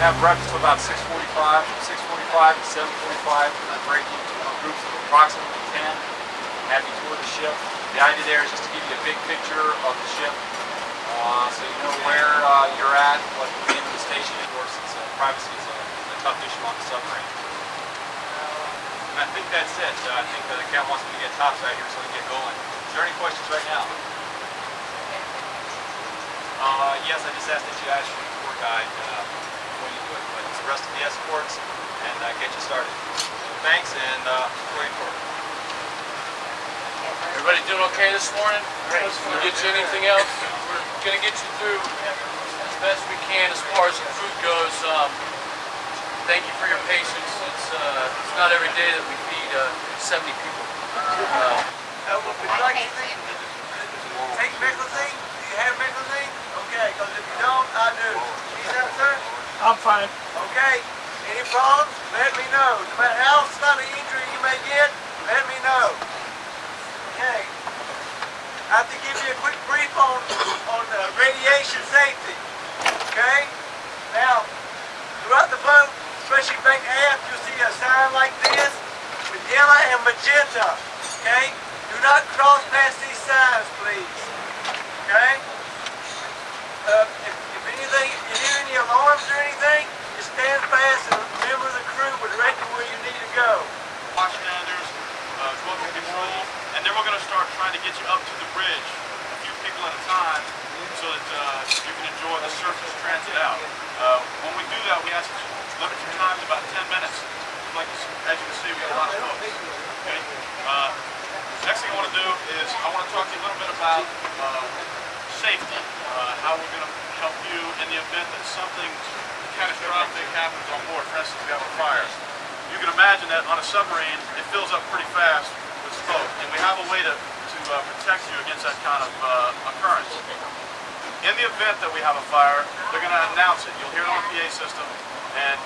have breakfast till about 6:45. From 6:45 to 7:45, we're breaking into groups of approximately 10. Have you tour the ship. The idea there is just to give you a big picture of the ship, so you know where you're at, what the name of the station is. Of course, privacy is a tough issue on the submarine. And I think that's it. I think the cat wants me to get topside here so we can get going. Is there any questions right now? Yes, I just asked that you ask your tour guide before you do it, but it's the rest of the escorts and get you started. Thanks, and enjoy your tour. Everybody doing okay this morning? Great. Can we get you anything else? We're going to get you through as best we can as far as the food goes. Thank you for your patience. It's not every day that we feed 70 people. Would you like to take meclizine? Do you have meclizine? Okay, because if you don't, I do. Is that, sir? I'm fine. Okay. Any problems? Let me know. No matter how slight an injury you may get, let me know. Okay. I have to give you a quick brief on radiation safety. Okay? Now, throughout the boat, especially bank aft, you'll see a sign like this with yellow and magenta. Okay? Do not cross past these signs, please. Okay? If anything, if you hear any alarms or anything, just stand fast and a member of the crew will direct you where you need to go. Watchstanders, smoke control, and then we're going to start trying to get you up to the bridge, a few people at a time, so that you can enjoy the surface transit out. When we do that, we ask you to limit your time to about 10 minutes. Like as you can see, we got a lot of folks. Okay. Next thing I want to do is I want to talk to you a little bit about safety, how we're going to help you in the event that something catastrophic happens on board. For instance, we have a fire. You can imagine that on a submarine, it fills up pretty fast with smoke, and we have a way to protect you against that kind of occurrence. In the event that we have a fire, they're going to announce it. You'll hear it on the PA system, and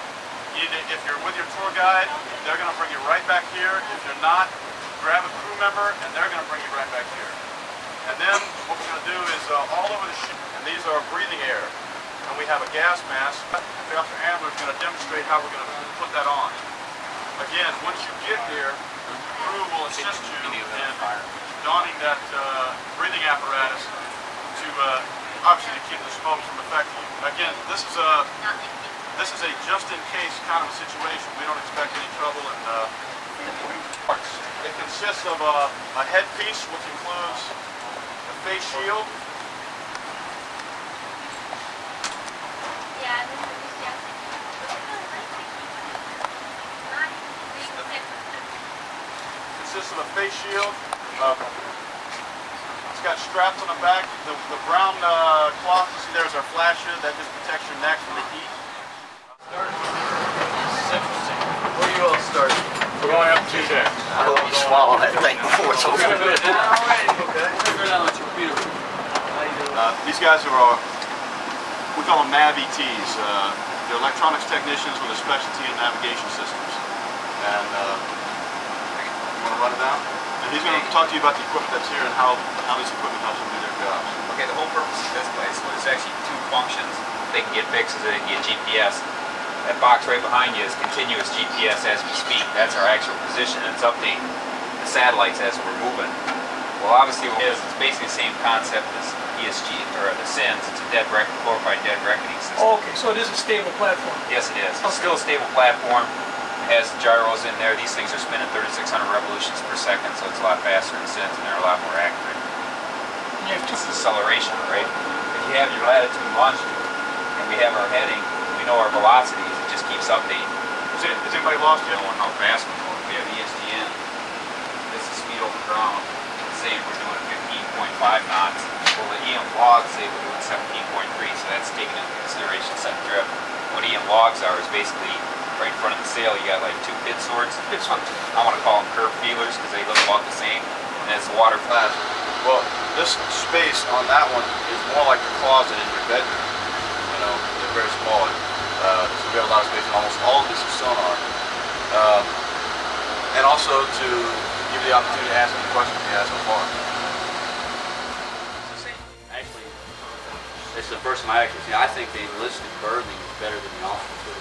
if you're with your tour guide, they're going to bring you right back here. If you're not, grab a crew member, and they're going to bring you right back here. And then what we're going to do is all over the ship, and these are breathing air, and we have a gas mask. Dr. Ambler is going to demonstrate how we're going to put that on. Again, once you get here, the crew will assist you in donning that breathing apparatus to obviously to keep the smoke from affecting you. Again, this is a just-in-case kind of a situation. We don't expect any trouble, and it consists of a headpiece, which includes a face shield. Consists of a face shield. It's got straps on the back. The brown cloth you see there is our flash hood. That just protects your neck from the heat. Where you all starting? We're going up to there. I hope you swallow that thing before it's over. These guys are we call them NAV ETs. They're electronics technicians with a specialty in navigation systems. And you want to run it down? And he's going to talk to you about the equipment that's here and how this equipment helps them do their jobs. Okay, the whole purpose of this place was actually two functions. They can get fixed so they can get GPS. That box right behind you is continuous GPS as we speak. That's our actual position, and it's updating the satellites as we're moving. Well, obviously what it is, it's basically the same concept as ESG, or the SINS. It's a glorified dead reckoning system. Oh, okay, so it is a stable platform. Yes, it is. It's still a stable platform. It has gyros in there. These things are spinning 3,600 revolutions per second, so it's a lot faster than SINS, and they're a lot more accurate. You have It's deceleration, right? If you have your latitude and longitude, and we have our heading, we know our velocities, it just keeps updating. Has anybody lost yet? Knowing how fast we're going. We have ESGN. This is speed over ground. Let's say we're doing 15.5 knots. Well, the EM logs say we're doing 17.3, so that's taken into consideration set drift. What EM logs are is basically right in front of the sail, you got like two pit swords. I want to call them curved feelers because they look about the same. And as the water flashes. Well, this space on that one is more like the closet in your bedroom. You know, they're very small. So we have a lot of space, and almost all of this is sonar. And also to give you the opportunity to ask any questions you have so far. Actually, It's the first time I actually seen. I think the enlisted berthing is better than the officer.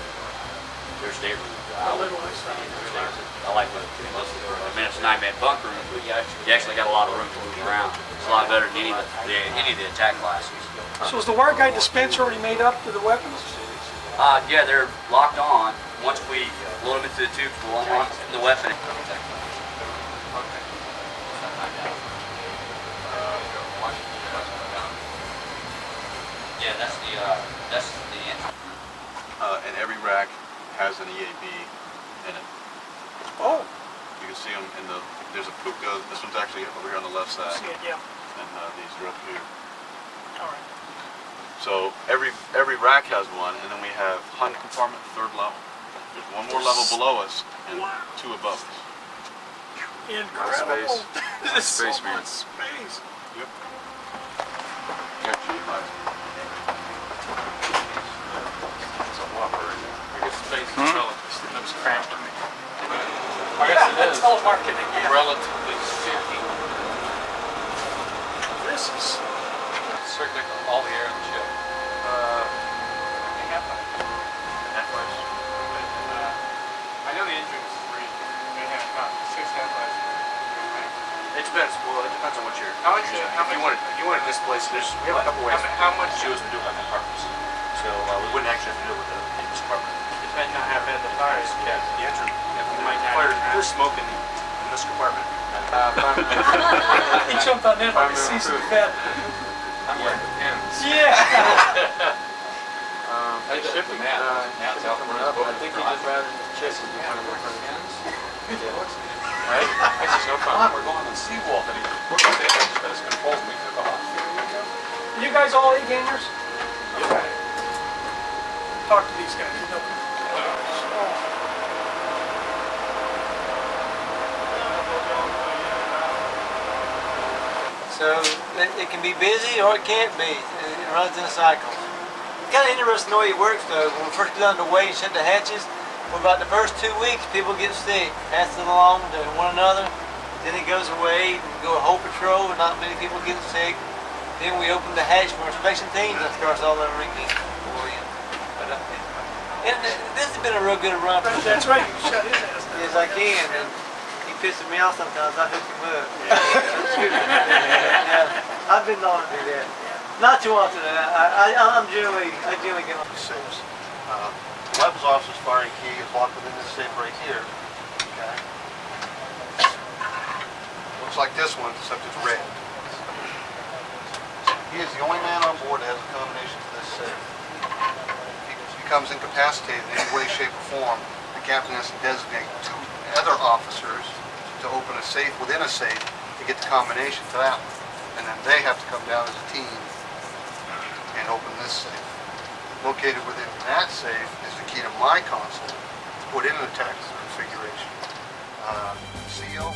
Their stateroom. I like the enlisted berthing. I mean, it's a 9-man bunk room, but you actually got a lot of room to move around. It's a lot better than any of the attack classes. So is the wire guide dispenser already made up to the weapons? Yeah, they're locked on. Once we load them into the tubes, we'll unlock the weapon. Yeah, that's the entry. And every rack has an EAB in it. Oh, You can see them in the. There's a puka. This one's actually over here on the left side, see it, yeah. and these are up here. All right. So every rack has one, and then we have hunt compartment, 3rd level. There's one more level below us and 2 above us. Incredible. This is so Space, man. much space. Yep. Yeah, G5. It's a whopper in there. I guess space is relative. Looks cramped to me. I guess it is. Telemarketing, yeah. Relatively speaking. This is... Circulate all the air in the ship. I know the engine is 3. They have about 6 half-lives. It depends. Well, it depends on what you're How much? using. How If you much? want to displace this, we have a couple ways. How much? Choose to do it by compartments. So we wouldn't actually have to deal with this compartment. Depending on how bad the fire is. Yeah, the engine. You might not Fire, have- there's smoke in this compartment. He jumped on that like a seasoned vet. Yeah. They shipped them out. Now it's out for us. I think he just rather chase it. Right? This is no fun. We're going on seawall. We're going to take this controls. We took off. You guys all A-gamers? Talk to these guys. You know. So it can be busy or it can't be. It runs in cycles. It's kind of interesting the way it works though. When we first get underway and shut the hatches, for about the first 2 weeks, people get sick, pass it along to one another. Then it goes away and go a whole patrol and not many people get sick. Then we open the hatch for inspection teams and starts all over again. And this has been a real good run. That's right. You shut his ass down. Yes, I can. And he pisses me off sometimes. I hook him up. Yeah, I've been known to do that. Not too often. I generally get on. Safes. The weapons officer's firing key is locked within this safe right here. Okay. Looks like this one, except it's red. He is the only man on board that has a combination to this safe. If he becomes incapacitated in any way, shape, or form, the captain has to designate 2 other officers to open a safe within a safe to get the combination to that one. And then they have to come down as a team and open this safe. Located within that safe is the key to my console to put in the text configuration. CO.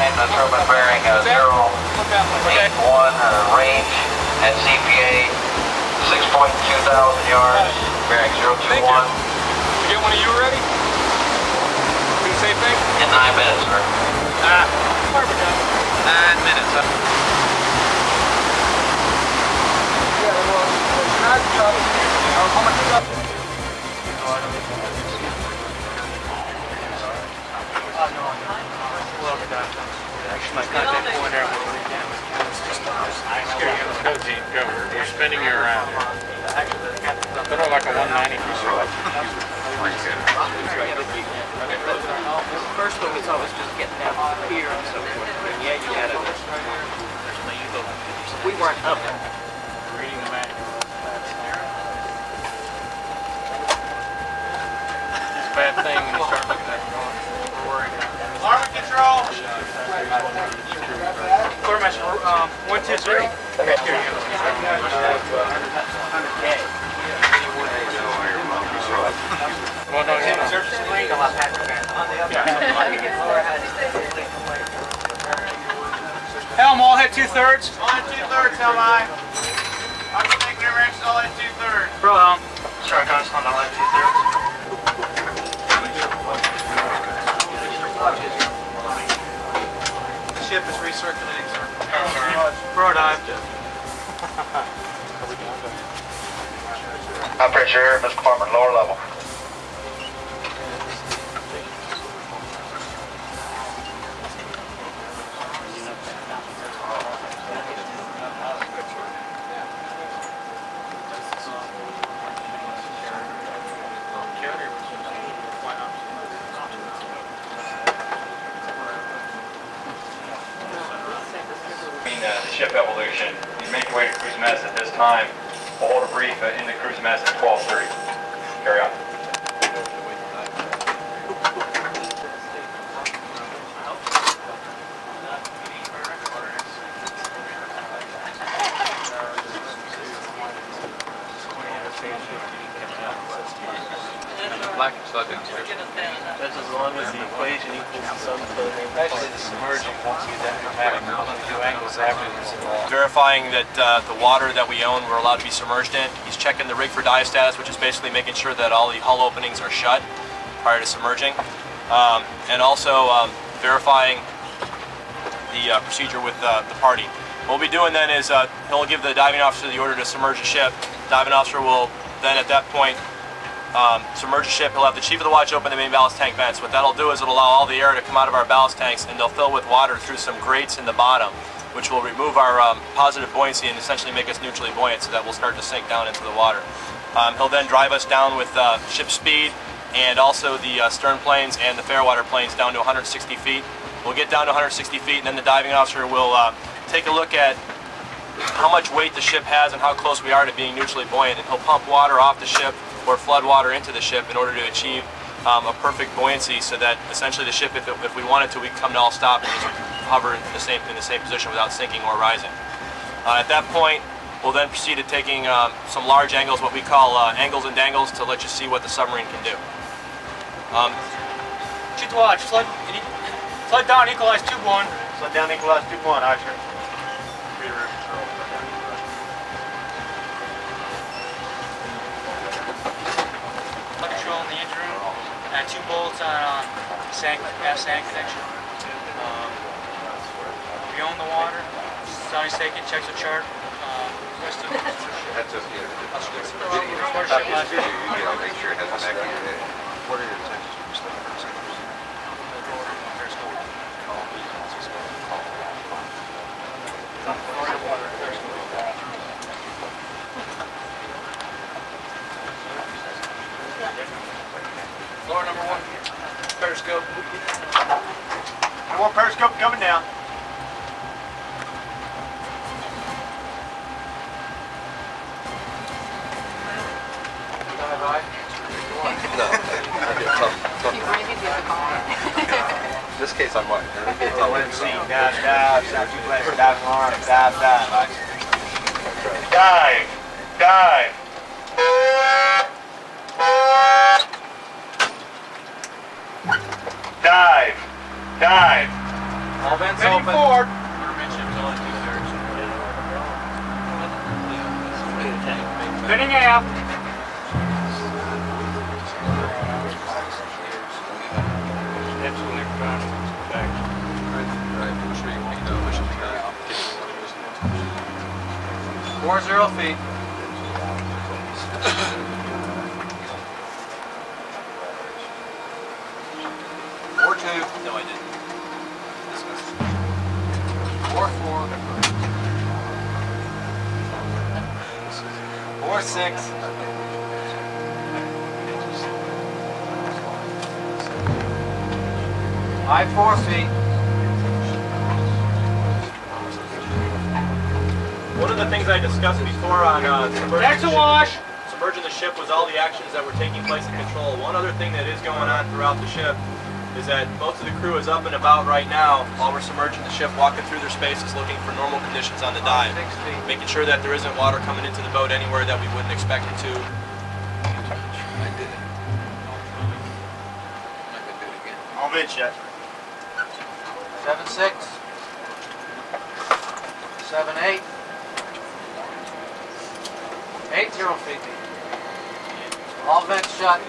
And the turbine bearing 081 range and CPA 6.2 thousand yards, bearing 021. You get one of you ready? Do the same thing? In 9 minutes, sir. Perfect. 9 minutes. Go, Gene, go. We're spinning you around here. Put her like a 190 for sure. First one we saw was just getting down to the pier and so forth. But yeah, you had it. We weren't up. Reading the manual. It's a bad thing when you start looking at it going, we're worried. Alarm control! Quartermaster, 120. Well, no, yeah. Helm, all hit 2/3. All at 2/3, Helm I. I'm thinking the ranks all at 2/3. Bro, Helm. Sorry, Constant, all hit 2/3. The ship is recirculating, sir. Bro, dive. High pressure air, Mr. Department, lower level. The ship evolution. You make your way to cruise mess at this time. We'll hold a brief in the cruise mess at 12:30. Carry on. That's as long as the equation equals the sum of the actually the submerging once you get that back, two angles afterwards. Verifying that the water that we own we're allowed to be submerged in. He's checking the rig for dive status, which is basically making sure that all the hull openings are shut prior to submerging. And also verifying the procedure with the party. What we'll be doing then is he'll give the diving officer the order to submerge the ship. The diving officer will then at that point submerge the ship. He'll have the chief of the watch open the main ballast tank vents. What that'll do is it'll allow all the air to come out of our ballast tanks, and they'll fill with water through some grates in the bottom, which will remove our positive buoyancy and essentially make us neutrally buoyant so that we'll start to sink down into the water. He'll then drive us down with ship speed and also the stern planes and the fairwater planes down to 160 feet. We'll get down to 160 feet, and then the diving officer will take a look at how much weight the ship has and how close we are to being neutrally buoyant, and he'll pump water off the ship or flood water into the ship in order to achieve a perfect buoyancy, so that essentially the ship, if we wanted to, we can come to all stop and just hover in the same position without sinking or rising. At that point, we'll then proceed to taking some large angles, what we call angles and dangles, to let you see what the submarine can do. Shoot the watch, flood down, equalize tube 1. Slow down, equalize tube 1, Usher. Flood control in the engine room. And 2 bolts on aft sand connection. We own the water. Sonny's taking, checks the chart. Rest of it. That's okay. Make sure it has an accurate head. What are your intentions? Floor number 1. Periscope. Number 1 periscope coming down. No, I get tough. In this case, I'm what? Dive, sound too flat, dive arm, dive. Dive. Dive. All vents Heading open. forward. Spinning aft. Four 0 feet. 4-2. No, I didn't. 4-4. 4-6. 4 feet. One of the things I discussed before on submerging the ship was all the actions that were taking place in control. One other thing that is going on throughout the ship is that most of the crew is up and about right now while we're submerging the ship, walking through their spaces, looking for normal conditions on the dive, making sure that there isn't water coming into the boat anywhere that we wouldn't expect it to. All mid check. 7-6. 7-8. 8-0 feet. All vents shut.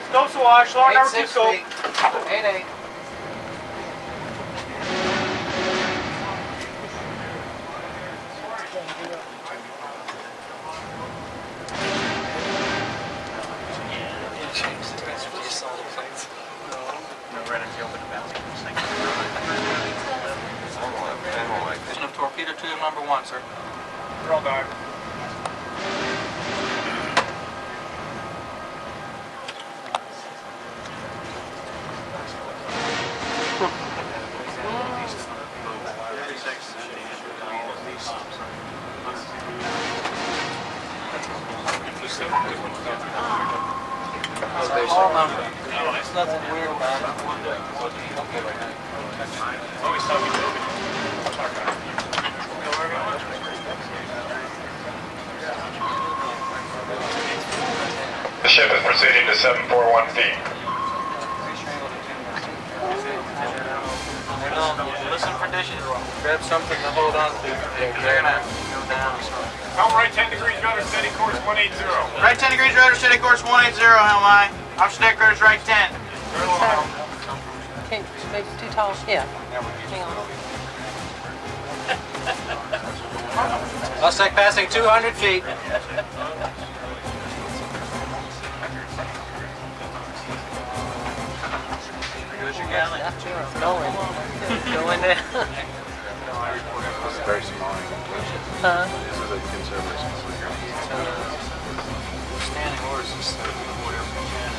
Scope's wash, long number 2 8-6 scope. feet. 8-8. Torpedo tube number 1, sir. We're all dive. All number. There's nothing weird about it. Always thought we drove it. The ship is proceeding to 741 feet. Listen for dishes. Grab something to hold on to. They're gonna go down. Helm right 10 degrees, rudder steady course 180. Right 10 degrees, rudder steady course 180, helm aye. Option deck rudder's right 10. Okay, maybe too tall. Yeah. Hang on. Mustang passing 200 feet. Going. Going down. It's very small. Huh? This is a conservative Standing orders is whatever you can.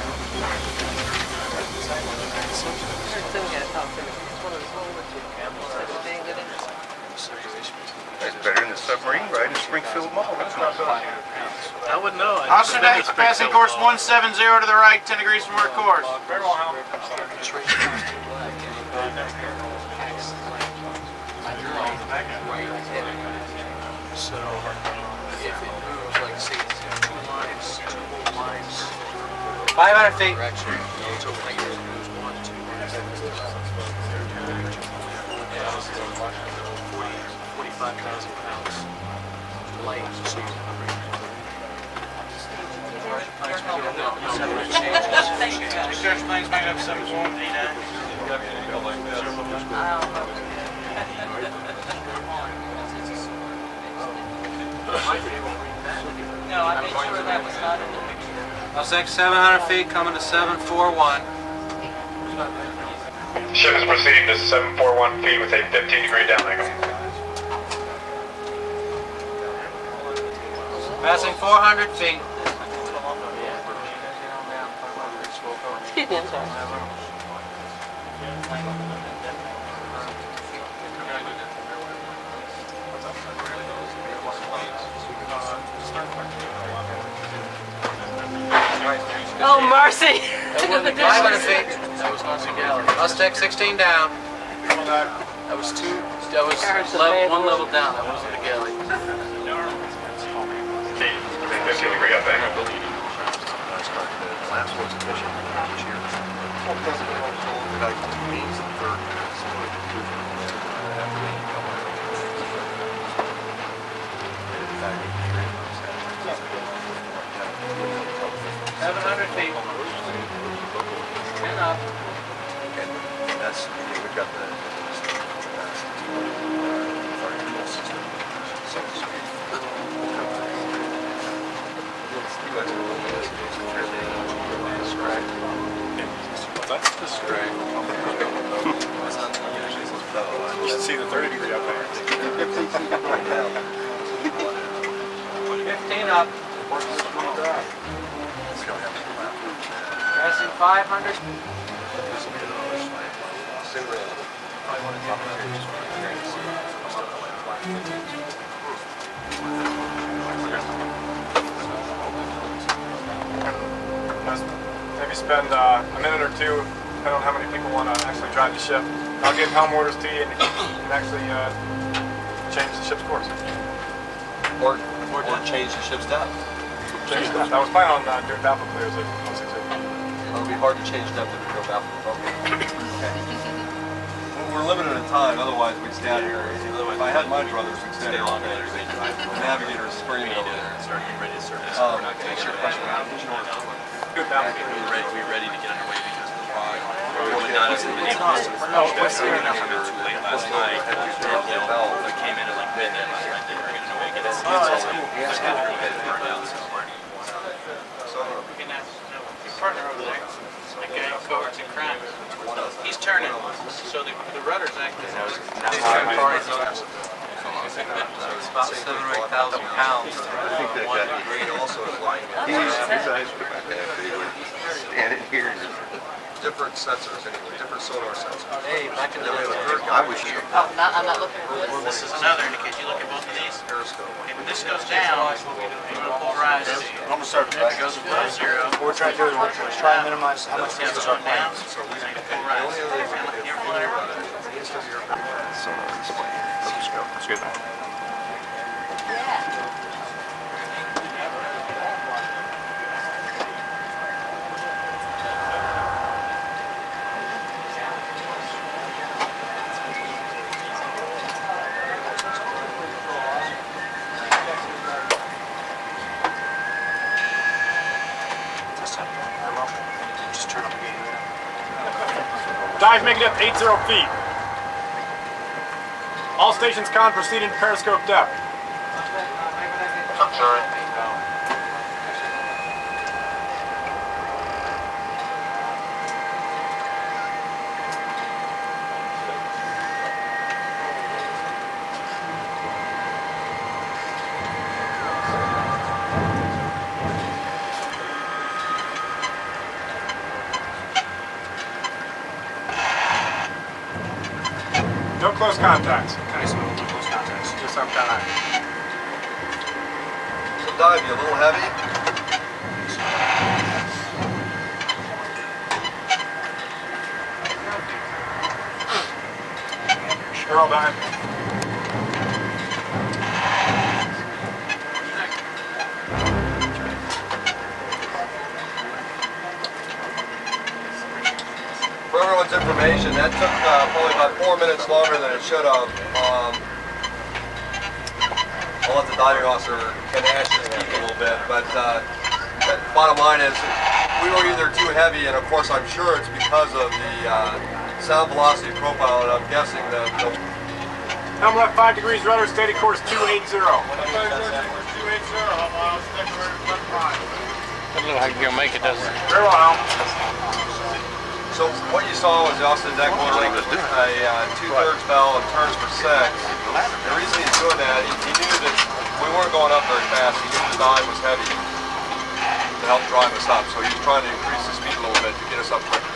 Then we gotta talk to them. It's one of those old thing that is. It's better than the submarine ride in Springfield Mall. I wouldn't know. Option deck passing course 170 to the right, 10 degrees from word course. Very well, Helm. So if it moves, like say, 2 lines, 2 more lines, 500 feet. Direction. It's over here. It moves 1, 2 lines. 45,000 pounds. Light. So Research planes back up 741. No, I made sure that was not in the picture. I'll say 700 feet coming to 741. Ship is proceeding to 741 feet with a 15-degree down angle. Passing 400 feet. Excuse me, I'm sorry. Oh, mercy! 500 feet. Mustang 16 down. That was 2. That was one level down. That wasn't a galley. 15-degree up angle. Last was efficient each year. That means the third. 700 feet. 10 up. Okay, that's, we've got the fire control system. That's the straight. You should see the 30-degree up there. 15 up. Passing 500. spend a minute or two, depending on how many people want to actually drive the ship. I'll give helm orders to you, and you can actually change the ship's course. Or change the ship's depth. Change the depth. I was planning on doing baffle clears at 160. It'll be hard to change depth if we go baffle clear. Okay. We're limited in time, otherwise we'd stay out here. If I had my druthers, we'd stay here all day. The navigator is screaming over there. Start getting ready to surface. We're not going to get ready. We're ready to get underway because of the fog. We're not as many of us. Too late last night. I came in at like midnight last night. They were going to know we get it. That's cool. That's good. Burned out. Your partner over there, that guy in coverts and crime, he's turning, so the rudder's acting. It's about 7,000 or 8,000 pounds. I think that guy also is lying. His eyes were back there. And it here. Different sensors anyway, different sonar sensors. Hey, back in the day. I was sure. Oh, I'm not looking at this. This is another indication. You look at both of these. Periscope. Okay, when this goes down, you're going to polarize. I'm going to start It goes below zero. What we're trying to do is try and minimize how much It's things are down. playing. So you can polarize. Careful there. Sonar display. That's good. Dive making depth 80 feet. All stations con proceeding to periscope depth. I'm sorry. No close contacts. Okay, so no close contacts. Just some kind of. So dive, you a little heavy? Girl dive. For everyone's information, that took probably about 4 minutes longer than it should have. I'll let the diving officer Kanash speak a little bit, but bottom line is we were either too heavy, and of course I'm sure it's because of the sound velocity profile, and I'm guessing that the Helm left 5 degrees, rudder steady course 280. I don't know how you're going to make it, does it? Very well, Helm. So what you saw was Austin deck ordering a 2/3 bell and turns per sec. The reason he's doing that, he knew that we weren't going up very fast. He knew the dive was heavy to help drive us up. So he was trying to increase the speed a little bit to get us up quicker.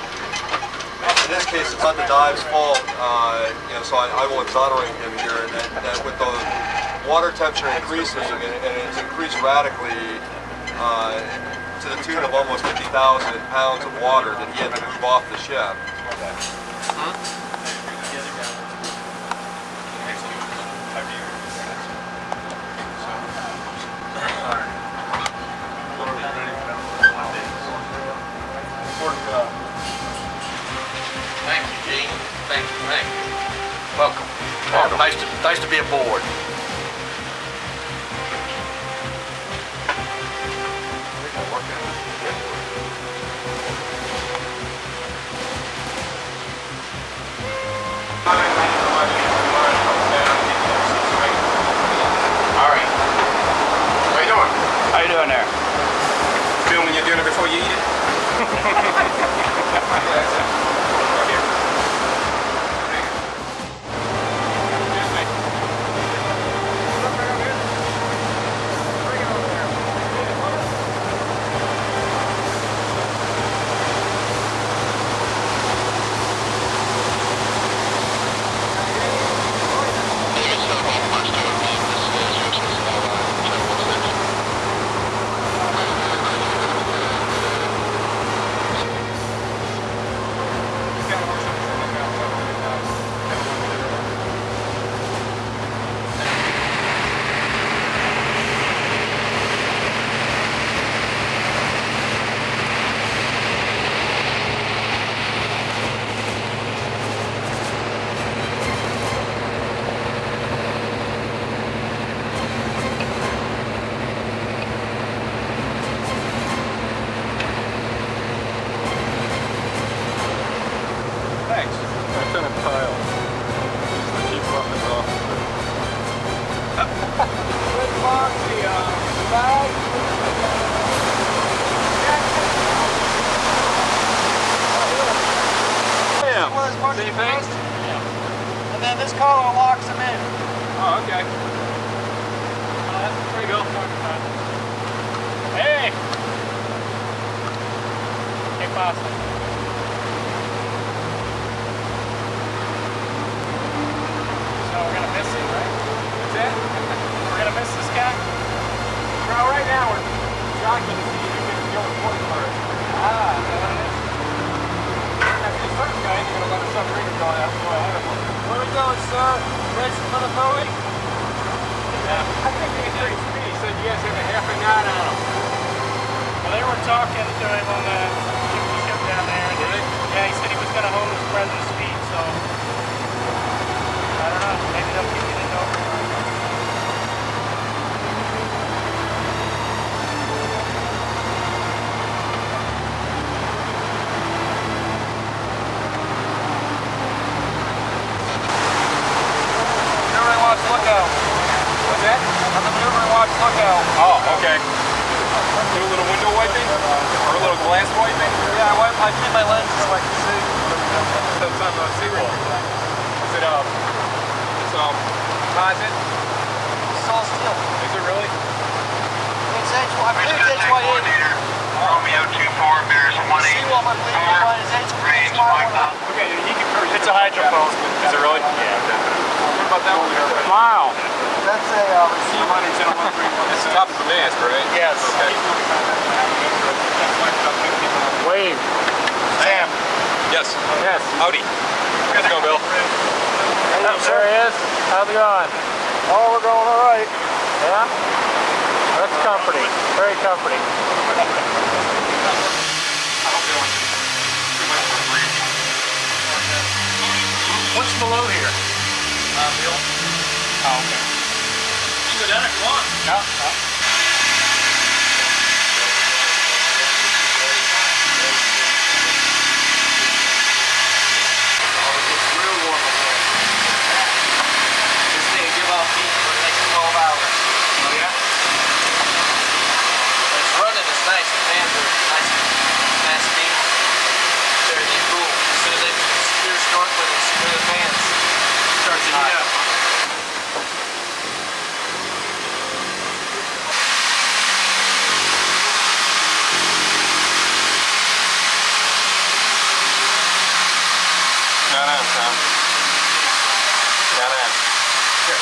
In this case, it's not the dive's fault, so I will exonerate him here. And that with the water temperature increases, and it's increased radically, to the tune of almost 50,000 pounds of water that he had to move off the ship. Thank you, Gene. Thank you. Welcome. Nice to be aboard. Filming your dinner before you eat it? awesome. So we're gonna miss him, right? That's it? We're gonna miss this guy? Well, right now we're jockeying to see who gets the old point first. Ah, is that what it is? After the first guy, you're going to let the submarine go ahead of him. Where we going, sir? Ready for the boat? I think he's pretty speedy. He said you guys have a half a knot on him. Well, they were talking to him on the ship down there. Really? Yeah, he said he was going to hold his breath and speed, so I don't know. Maybe they'll keep getting it over. Lookout. What's that? On the maneuver watch lookout. Oh, okay. Do a little window wiping? Or a little glass wiping? Yeah, I clean my lenses so I can see. It's on the seawall. Is it, composite? It's all steel. Is it really? It's I believe it's HY80. Romeo 24, bears 184. Seawall, I believe mine is Range HY80. Okay, he can it's a hydrophone. Is it really? Yeah. What about that one? Wow. That's a receiver. It's top of the mast, right? Yes. Okay. Wave. Sam. Yes. Yes. Howdy. How's it going, Bill? There he is. How's it going? Oh, we're going all right. Yeah? That's comforting. Very comforting. What's below here? Bill. Oh, okay. You can go down if you want. No. It's real warm up there. This thing will give off heat for the next 12 hours. Oh, yeah? When it's running, it's nice. The fans are nice and fast speed. Very cool. As soon as they secure snorkeling and secure the fans, it starts to heat up. Not on, Tom. Not on. Here.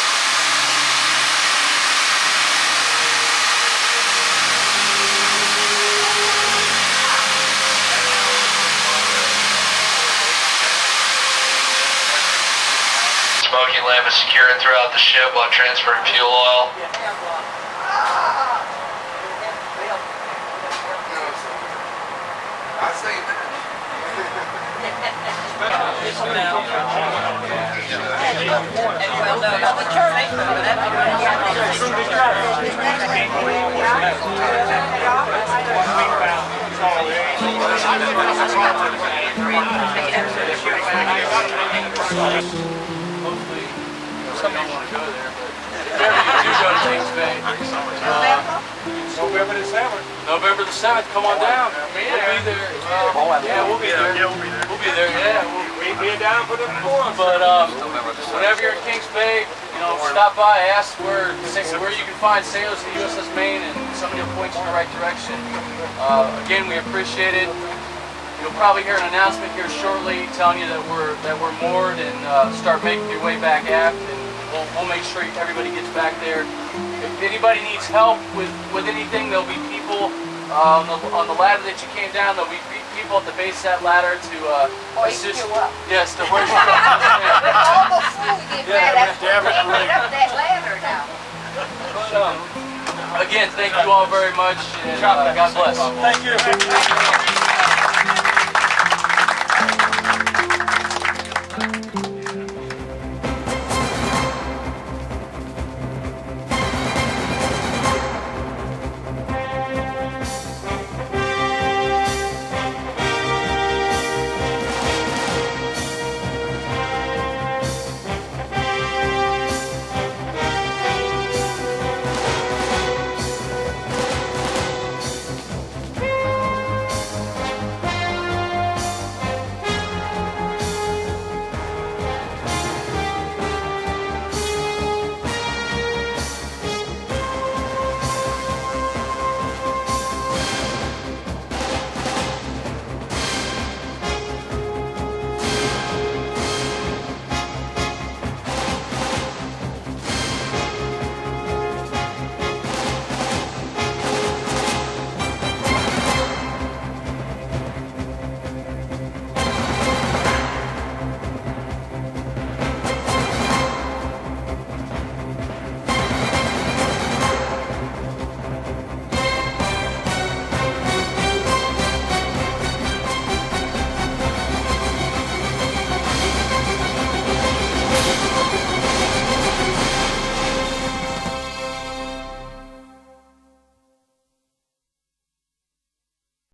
Smoking lamp is secured throughout the ship while transferring fuel oil. I say that. Hopefully, somebody want to go there, but if ever you do go to Kings Bay, November the 7th. November the 7th, come on down. We'll be there. Yeah, we'll be there. We'll be there, yeah. We'll be down for the 4th. But whenever you're in Kings Bay, you know, stop by, ask where you can find sailors to the USS Maine, and somebody will point you in the right direction. Again, we appreciate it. You'll probably hear an announcement here shortly telling you that we're moored and start making your way back aft, and we'll make sure everybody gets back there. If anybody needs help with anything, there'll be people on the ladder that you came down. There'll be people at the base of that ladder to assist you up. Yes, to hoist you up. All the food you get, that's what taking it up that ladder now. But, again, thank you all very much, and God bless. Thank you.